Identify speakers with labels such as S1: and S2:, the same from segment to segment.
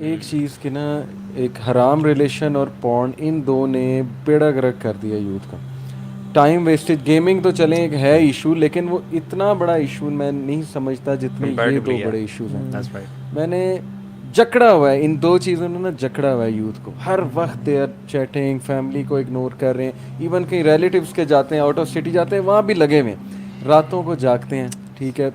S1: ایک چیز کہ نا ایک حرام ریلیشن اور پورن ان دو نے بیڑا گرک کر دیا یوتھ کا. ٹائم ویسٹیج گیمنگ تو چلیں ایک ہے ایشو, لیکن وہ اتنا بڑا ایشو میں نہیں سمجھتا جتنے یہ دو بڑے ایشوز ہیں. میں نے جکڑا ہوا ہے ان دو چیزوں نے نا, جکڑا ہوا ہے یوتھ کو. ہر وقت دے آر چیٹنگ, فیملی کو اگنور کر رہے ہیں, ایون کہیں ریلیٹیوس کے جاتے ہیں, آؤٹ آف سٹی جاتے ہیں, وہاں بھی لگے ہوئے ہیں, راتوں کو جاگتے ہیں. ٹھیک ہے,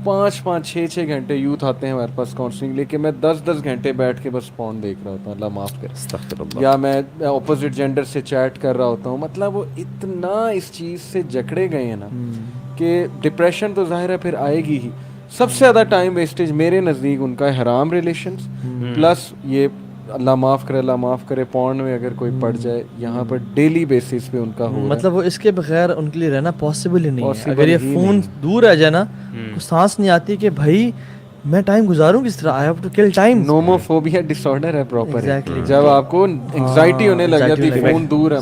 S1: 5-6 گھنٹے یوتھ آتے ہیں ہمارے پاس کاؤنسلنگ لے کے, میں 10 گھنٹے بیٹھ کے بس فون دیکھ رہا ہوتا ہوں, اللہ معاف کرے, یا میں اپوزٹ جینڈر سے چیٹ کر رہا ہوتا ہوں. مطلب وہ اتنا اس چیز سے جکڑے گئے ہیں نا کہ ڈپریشن تو ظاہر ہے پھر آئے گی ہی. سب سے زیادہ ٹائم ویسٹیج میرے نزدیک ان کا حرام ریلیشنز, پلس یہ اللہ معاف کرے پورن میں اگر کوئی پڑ جائے, یہاں پر ڈیلی بیسس پہ ان کا ہو.
S2: مطلب وہ اس کے بغیر ان کے لیے رہنا پاسبل ہی نہیں ہے. اگر یہ فون دور رہ جائے نا, کو سانس نہیں آتی کہ بھائی میں ٹائم گزاروں کس طرح, I have to kill time.
S1: Nomophobia ڈس آرڈر ہے پراپر, جب آپ کو انگزائٹی ہونے لگ جاتی ہے فون دور ہے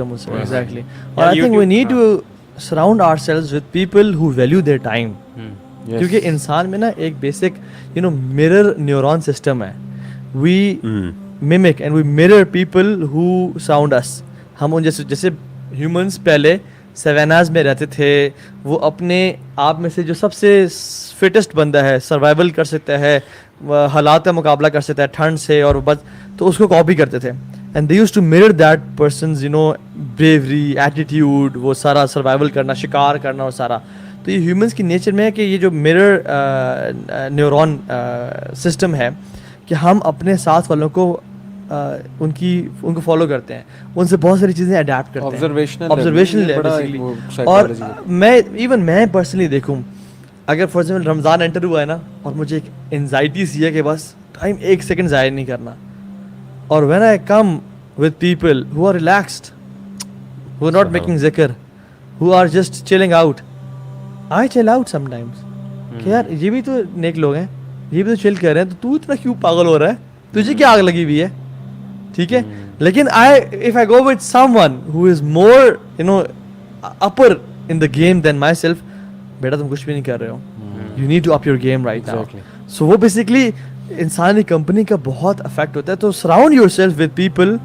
S1: مجھ سے.
S2: ایگزیکٹلی. اور I think we need to surround ourselves with people who value their time, کیونکہ انسان میں نا ایک بیسک مرر نیورون سسٹم ہے. وی mimic and we mirror people who sound us. ہم ان جیسے ہیومنس پہلے سیواناز میں رہتے تھے, وہ اپنے آپ میں سے جو سب سے فٹسٹ بندہ ہے, سروائیول کر سکتا ہے, حالات کا مقابلہ کر سکتا ہے ٹھنڈ سے, اور بس تو اس کو کاپی کرتے تھے. And they used to mirror that person's bravery, attitude, وہ سارا سروائیول کرنا, شکار کرنا, وہ سارا. تو یہ ہیومنس کی نیچر میں ہے کہ یہ جو mirror نیورون سسٹم ہے کہ ہم اپنے ساتھ والوں کو ان کو فالو کرتے ہیں, ان سے بہت ساری چیزیں اڈیپٹ کرتے ہیں, آبزرویشن. اور میں پرسنلی دیکھوں, اگر فار ایگزامپل رمضان انٹر ہوا ہے نا, اور مجھے ایک انزائٹی سی ہے کہ بس ٹائم 1 سیکنڈ ضائع نہیں کرنا, اور when I come with people who are relaxed, who are not making ذکر, who are just chilling out, I chill out some times کہ یار یہ بھی تو نیک لوگ ہیں, یہ بھی تو چل کر رہے ہیں, تو اتنا کیوں پاگل ہو رہا ہے, تجھے کیا آگ لگی ہوئی ہے. ٹھیک ہے, لیکن if I go with someone who is more upper in the game than myself, بیٹا تم کچھ بھی نہیں کر رہے ہو, you need to up your game right now. So وہ basically انسانی کمپنی کا بہت افیکٹ ہوتا ہے. تو surround yourself with people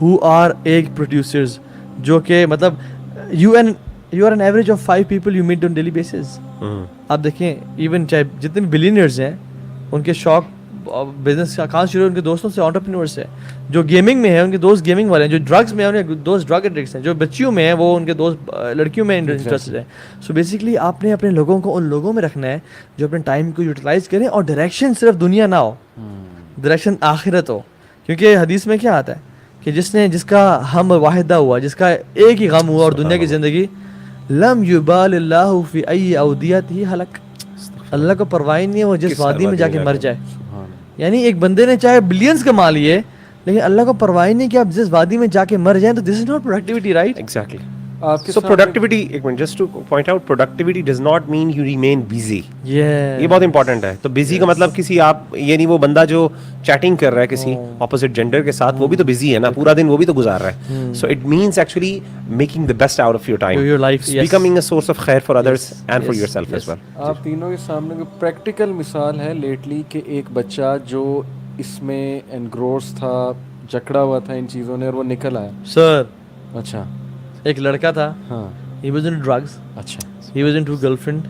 S2: who are egg producers, جو کہ مطلب you are an average of 5 people you meet on daily basis. آپ دیکھیں ایون چاہے جتنے بھی بلینئرز ہیں, ان کے شوق بزنس کا کہاں شروع, ان کے دوستوں سے انٹرپرینورس ہیں. جو گیمنگ میں ہیں ان کے دوست گیمنگ والے ہیں, جو ڈرگس میں ہیں ان کے دوست ڈرگ ایڈکٹس ہیں, جو بچیوں میں ہیں وہ ان کے دوست لڑکیوں میں انٹرسٹڈ ہیں. سو بیسکلی آپ نے اپنے لوگوں کو ان لوگوں میں رکھنا ہے جو اپنے ٹائم کو یوٹیلائز کریں, اور ڈائریکشن صرف دنیا نہ ہو, ڈائریکشن آخرت ہو. کیونکہ حدیث میں کیا آتا ہے کہ جس کا ہم واحدہ ہوا, جس کا ایک ہی غم ہوا اور دنیا کی زندگی, لم یبال اللہ فی ای اودیتہ ہلک, اللہ کو پرواہ نہیں ہے وہ جس وادی میں جا کے مر جائے. یعنی ایک بندے نے چاہے بلینز کما لیے, لیکن اللہ کو پرواہ نہیں کہ آپ جس وادی میں جا کے مر جائیں, تو this is not productivity, right?
S3: Exactly. So productivity, ایک منٹ just to point out, productivity does not mean you remain busy. یہ بہت امپورٹنٹ ہے. تو busy کا مطلب کسی آپ یہ نہیں وہ بندہ جو چیٹنگ کر رہا ہے کسی opposite gender کے ساتھ, وہ بھی تو busy ہے نا, پورا دن وہ بھی تو گزار رہا ہے. So it means actually making the best out of your time,
S2: your life,
S3: becoming a source of khair for others and for yourself as well.
S1: آپ تینوں کے سامنے کوئی پریکٹیکل مثال ہے لیٹلی کہ ایک بچہ جو اس میں انگروس تھا, جکڑا ہوا تھا ان چیزوں نے, اور وہ نکل آیا؟
S2: سر
S1: اچھا,
S2: ایک لڑکا تھا,
S1: ہاں,
S2: he was into drugs,
S1: اچھا,
S2: he was into girlfriend,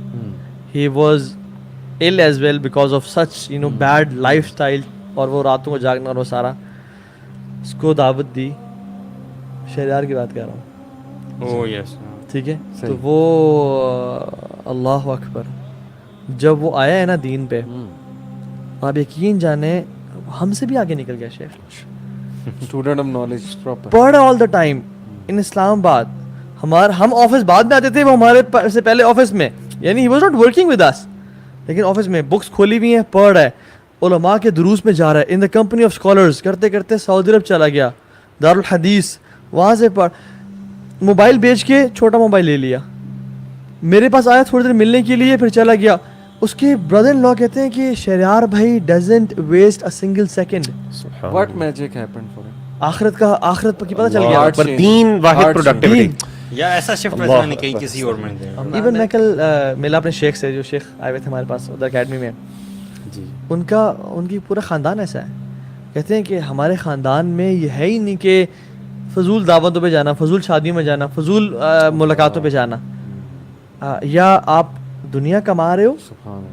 S2: he was ill as well because of such bad lifestyle, اور وہ راتوں کو جاگنا اور وہ سارا. اس کو دعوت دی, شہریار کی بات کر رہا ہوں, ٹھیک ہے, تو وہ اللہ اکبر جب وہ آیا ہے نا دین پہ, آپ یقین جانے ہم سے بھی آگے نکل گیا شیخ.
S1: اسٹوڈنٹ آف نالج پراپر,
S2: پڑھ آل دا ٹائم ان اسلام آباد. ہم آفس بعد میں آتے تھے, وہ ہمارے سے پہلے آفس میں, یعنی he was not working with us, لیکن آفس میں بکس کھولی ہوئی ہیں, پڑھ رہا ہے, علماء کے دروس میں جا رہا ہے, ان دا کمپنی آف اسکالرز, کرتے کرتے سعودی عرب چلا گیا, دارالحدیث, وہاں سے پڑھ, موبائل بیچ کے چھوٹا موبائل لے لیا, میرے پاس آیا تھوڑی دیر ملنے کے لیے, پھر چلا گیا. اس کے برادر ان لا کہتے ہیں کہ شہریار بھائی doesn't waste a single second.
S1: What magic happened for him?
S2: آخرت پر کی پتہ چل گیا,
S3: پر دین واحد پروڈکٹیوٹی
S4: یا ایسا شفٹ ویسا نہیں کہیں کسی اور میں.
S2: ایون میں کل ملا اپنے شیخ سے, جو شیخ آئے ہوئے تھے ہمارے پاس ادھر اکیڈمی میں, ان کی پورا خاندان ایسا ہے, کہتے ہیں کہ ہمارے خاندان میں یہ ہے ہی نہیں کہ فضول دعوتوں پہ جانا، فضول شادیوں میں جانا، فضول ملاقاتوں پہ جانا. یا آپ دنیا کما رہے ہو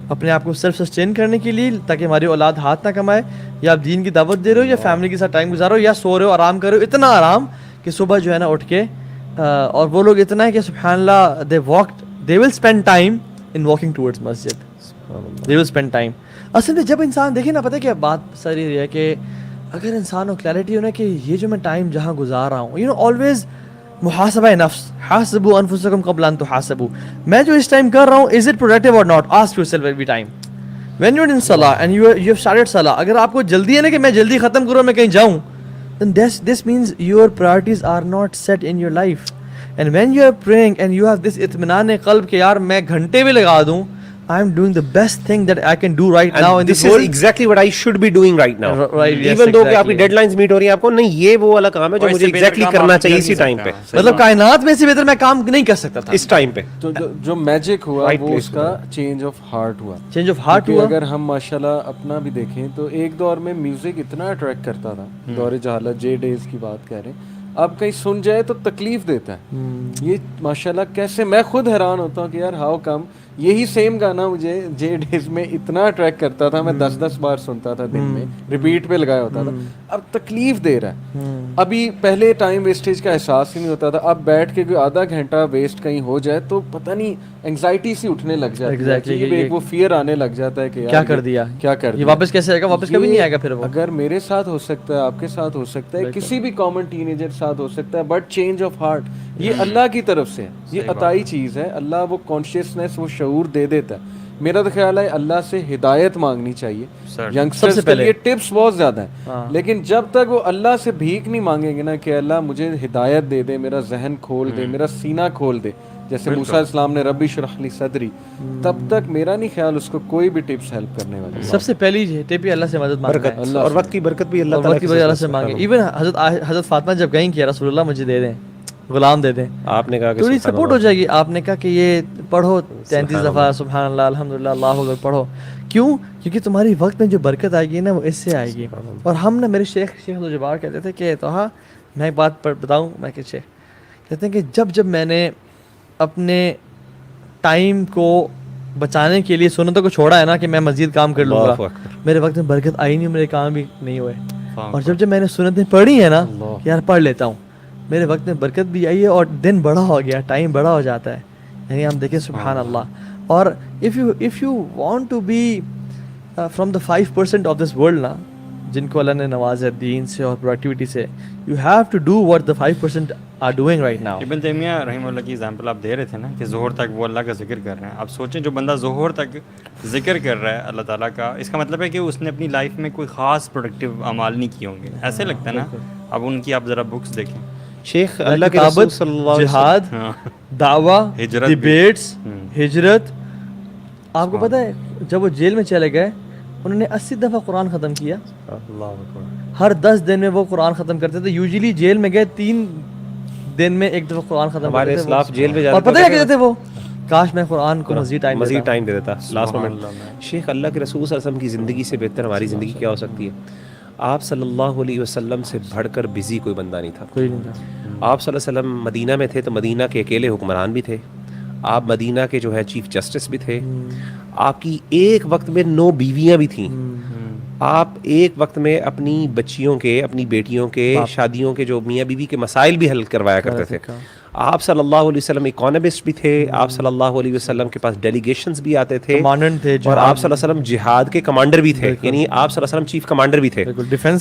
S2: اپنے آپ کو سیلف سسٹین کرنے کے لیے تاکہ ہماری اولاد ہاتھ نہ کمائے، یا آپ دین کی دعوت دے رہے ہو، یا فیملی کے ساتھ ٹائم گزارو، یا سو رہے ہو آرام کر رہے ہو، اتنا آرام کہ صبح جو ہے نا اٹھ کے اور وہ لوگ اتنا ہے کہ سبحان اللہ they will spend time in walking towards Masjid. They will spend time. اصل میں جب انسان دیکھیں نا، پتہ ہے کیا بات ساری یہ ہے کہ اگر انسان کو کلیئرٹی ہو نا کہ یہ جو میں ٹائم جہاں گزار رہا ہوں، always محاسبہ نفس، حاسبوا انفسکم قبل ان تحاسبوا، میں جو اس ٹائم کر رہا ہوں is it productive or not? Ask yourself every time. When you're in salah and you have started salah، اگر آپ کو جلدی ہے نا کہ میں جلدی ختم کروں، میں کہیں جاؤں، then this means your priorities are not set in your life. And when you are praying and you have this اطمینان قلب کہ یار میں گھنٹے بھی لگا دوں، I am doing the best thing that I can do right now in this world.
S3: This is exactly what I should be doing right now.
S2: Right, yes,
S3: Even though کہ آپ
S2: exactly.
S3: کی ڈیڈ لائنز میٹ ہو رہی ہیں، آپ کو نہیں یہ وہ والا کام ہے جو مجھے ایگزیکٹلی کرنا چاہیے اسی ٹائم پہ،
S2: مطلب کائنات میں سے بہتر میں کام نہیں کر سکتا تھا
S3: اس ٹائم پہ.
S1: جو میجک ہوا وہ اس کا چینج آف ہارٹ ہوا.
S2: چینج آف ہارٹ ہوا.
S1: اگر ہم ماشاءاللہ اپنا بھی دیکھیں تو ایک دور میں میوزک اتنا اٹریکٹ کرتا تھا، دور جہالت جے ڈیز کی بات کہہ رہے ہیں، اب کہیں سن جائے تو تکلیف دیتا ہے. یہ ماشاءاللہ کیسے، میں خود حیران ہوتا ہوں کہ یار ہاؤ کم یہی سیم گانا مجھے جے ڈیز میں اتنا اٹریکٹ کرتا تھا، میں 10 بار سنتا تھا دن میں، ریپیٹ پہ لگایا ہوتا تھا، اب تکلیف دے رہا ہے. ابھی پہلے ٹائم ویسٹیج کا احساس ہی نہیں ہوتا تھا، اب بیٹھ کے کوئی آدھا گھنٹہ ویسٹ کہیں ہو جائے تو پتہ نہیں انگزائٹی سی اٹھنے لگ جاتی ہے، ایک وہ فیئر آنے لگ جاتا ہے کہ
S2: کیا کر دیا،
S1: کیا کر دیا،
S2: یہ واپس کیسے آئے گا، واپس کبھی نہیں آئے گا. پھر وہ
S1: اگر میرے ساتھ ہو سکتا ہے، آپ کے ساتھ ہو سکتا ہے، کسی بھی کامن ٹین ایجر ساتھ ہو سکتا ہے، بٹ چینج آف ہارٹ یہ اللہ کی طرف سے ہے، یہ عطائی چیز ہے. اللہ وہ کانشیسنیس، وہ شعور دے دیتا ہے. میرا تو خیال ہے اللہ سے ہدایت مانگنی چاہیے. ینگسٹرز کے لیے ٹپس بہت زیادہ ہیں، لیکن جب تک وہ اللہ سے بھیک نہیں مانگیں گے نا کہ اللہ مجھے ہدایت دے دے، میرا ذہن کھول دے، میرا سینہ کھول دے، جیسے موسیٰ علیہ السلام نے ربی اشرح لی صدری، تب تک میرا نہیں خیال اس کو کوئی بھی ٹپس ہیلپ کرنے والی.
S2: سب سے پہلی ٹپ ہی اللہ سے مدد مانگنا ہے،
S3: اور وقت کی برکت بھی اللہ
S2: تعالیٰ سے مانگے. ایون حضرت فاطمہ جب کہیں کہ رسول اللہ مجھے دے دیں، غلام دے دیں،
S3: آپ نے کہا کہ
S2: تھوڑی سپورٹ ہو جائے گی. آپ نے کہا کہ یہ پڑھو 33 دفعہ سبحان اللہ الحمدللہ اللہ اکبر پڑھو. کیوں؟ کیونکہ تمہاری وقت میں جو برکت آئے گی نا وہ اس سے آئے گی. اور ہم نا، میرے شیخ الجبار کہتے تھے کہ توہا میں ایک بات بتاؤں، میں کہ شیخ کہتے ہیں کہ جب میں نے اپنے ٹائم کو بچانے کے لیے سنتوں کو چھوڑا ہے نا کہ میں مزید کام کر لوں گا، میرے وقت میں برکت آئی نہیں، میرے کام بھی نہیں ہوئے. اور جب میں نے سنتیں پڑھی ہیں نا کہ یار پڑھ لیتا ہوں، میرے وقت میں برکت بھی آئی ہے اور دن بڑا ہو گیا، ٹائم بڑا ہو جاتا ہے. یعنی ہم دیکھیں سبحان اللہ. اور if you want to be from the 5% of this world نا، جن کو اللہ نے نوازا دین سے اور پروڈکٹیوٹی سے، you have to do what the 5% are doing right now.
S4: ابن تیمیہ رحمہ اللہ کی ایگزامپل آپ دے رہے تھے نا کہ ظہر تک وہ اللہ کا ذکر کر رہے ہیں. آپ سوچیں جو بندہ ظہر تک ذکر کر رہا ہے اللہ تعالیٰ کا، اس کا مطلب ہے کہ اس نے اپنی لائف میں کوئی خاص پروڈکٹیو اعمال نہیں کیے ہوں گے، ایسے لگتا ہے نا. اب ان کی آپ ذرا بکس دیکھیں،
S3: شیخ اللہ کے رسول صلی اللہ علیہ
S2: جہاد، دعویٰ، ڈیبیٹس، ہجرت. آپ کو پتہ ہے جب وہ جیل میں چلے گئے انہوں نے 80 دفعہ قرآن ختم کیا. ہر 10 دن میں وہ قرآن ختم کرتے تھے. یوزلی جیل میں گئے 3 دن میں 1 دفعہ قرآن ختم کرتے تھے.
S3: اسلاف جیل میں
S2: اور پتہ ہے کہتے تھے وہ، کاش میں قرآن کو مزید ٹائم
S3: دے دیتا لاسٹ مومنٹ. شیخ اللہ کے رسول صلی اللہ علیہ وسلم کی زندگی سے بہتر ہماری زندگی کیا ہو سکتی ہے؟ آپ صلی اللہ علیہ وسلم سے بڑھ کر بزی کوئی بندہ نہیں تھا. آپ صلی اللہ علیہ وسلم مدینہ میں تھے تو مدینہ کے اکیلے حکمران بھی تھے. آپ مدینہ کے جو ہے چیف جسٹس بھی تھے. آپ کی ایک وقت میں 9 بیویاں بھی تھیں. آپ ایک وقت میں اپنی بچیوں کے، اپنی بیٹیوں کے شادیوں کے جو میاں بیوی کے مسائل بھی حل کروایا کرتے تھے. آپ صلی اللہ علیہ وسلم اکانومسٹ بھی تھے. آپ صلی اللہ علیہ وسلم کے پاس ڈیلیگیشنز بھی آتے تھے، اور آپ صلی اللہ علیہ وسلم جہاد کے کمانڈر بھی تھے. یعنی آپ صلی اللہ علیہ وسلم چیف کمانڈر بھی تھے.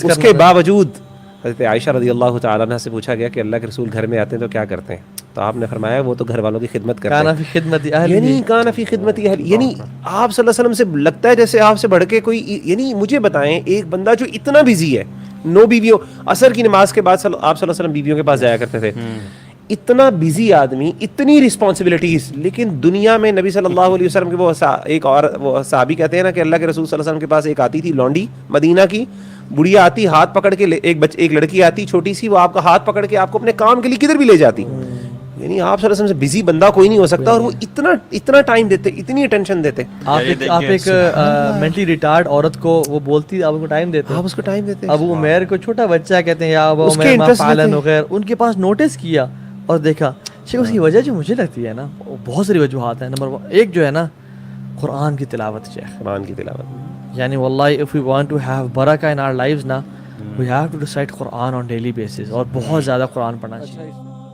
S3: اس کے باوجود حضرت عائشہ رضی اللہ تعالیٰ عنہ سے پوچھا گیا کہ اللہ کے رسول گھر میں آتے ہیں تو کیا کرتے ہیں؟ تو آپ نے فرمایا وہ تو گھر والوں کی خدمت کرتے ہیں. یعنی کان فی خدمت اہل، یعنی آپ صلی اللہ علیہ وسلم سے لگتا ہے جیسے آپ سے بڑھ کے کوئی. یعنی مجھے بتائیں ایک بندہ جو اتنا بزی ہے، 9 بیویوں، عصر کی نماز کے بعد آپ صلی اللہ علیہ وسلم بیویوں کے پاس جایا کرتے تھے. اتنا بزی آدمی، اتنی رسپانسبلٹیز، لیکن دنیا میں نبی صلی اللہ علیہ وسلم کے وہ ایک اور وہ صحابی کہتے ہیں نا کہ اللہ کے رسول صلی اللہ علیہ وسلم کے پاس ایک آتی تھی لونڈی مدینہ کی، بڑھیا آتی، ہاتھ پکڑ کے ایک لڑکی آتی چھوٹی سی، وہ آپ کا ہاتھ پکڑ کے آپ کو اپنے کام کے لیے کدھر بھی لے جاتی. یعنی آپ صلی اللہ علیہ وسلم سے بزی بندہ کوئی نہیں ہو سکتا, اور وہ اتنا ٹائم دیتے, اتنی اٹینشن دیتے.
S2: آپ ایک مینٹلی ریٹارڈ عورت کو وہ بولتی آپ کو ٹائم دیتے,
S3: آپ اس کو ٹائم دیتے.
S2: ابو عمیر کو چھوٹا بچہ کہتے ہیں یا ابو عمیر ما فعلن وغیر, ان کے پاس نوٹس کیا اور دیکھا. شیخ اس کی وجہ جو مجھے لگتی ہے نا, بہت ساری وجوہات ہیں. نمبر 1 جو ہے نا قرآن کی تلاوت. شیخ
S3: قرآن کی تلاوت,
S2: یعنی واللہ if we want to have برکہ in our lives نا, we have to recite Quran on daily basis, اور بہت زیادہ قرآن پڑھنا چاہیے.